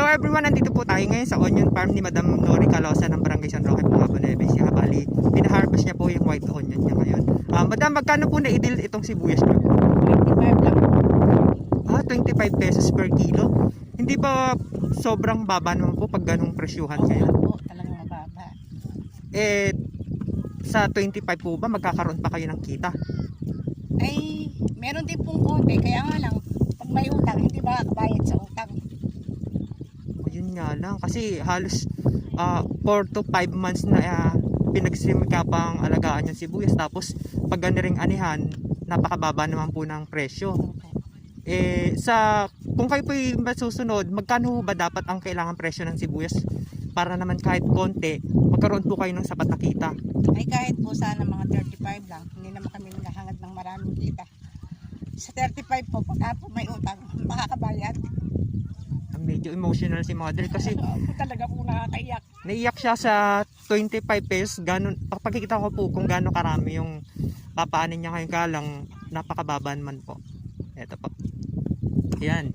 everyone, nandito po tayo ngayon sa onion farm ni Madam Nori Calosa ng Barangay San Roque, Pangabo, Nueva Ecija. Bali, pinaharvest niya po yung white onion niya ngayon. Madam, magkano po na-deal itong sibuyas niyo? 25 lang. 25 pesos per kilo. Hindi ba sobrang baba naman po pag ganung presyuhan ngayon? Oo, talagang mababa. Sa 25 po ba magkakaroon pa kayo ng kita? Ay, meron din pong konti. Kaya nga lang, pag may utang, hindi ba kabayad sa utang? Yun nga lang. Kasi halos 4 to 5 months na pinagsimika pang alagaan yung sibuyas. Tapos pag ganiring anihan, napakababa naman po ng presyo. Kung kayo po yung masusunod, magkano ba dapat ang kailangan presyo ng sibuyas para naman kahit konti, magkaroon po kayo ng sapat na kita? Ay, kahit po sana mga 35 lang, hindi naman kami naghahangad ng maraming kita. Sa 35 po, pagka po may utang, makakabayad. Medyo emotional si Mother kasi Talaga po nakakaiyak. naiyak siya sa 25 pesos. Ganun, pakikita ko po kung gaano karami yung papaanin niya ngayon, kalang napakababa naman po. Eto po. Ayan.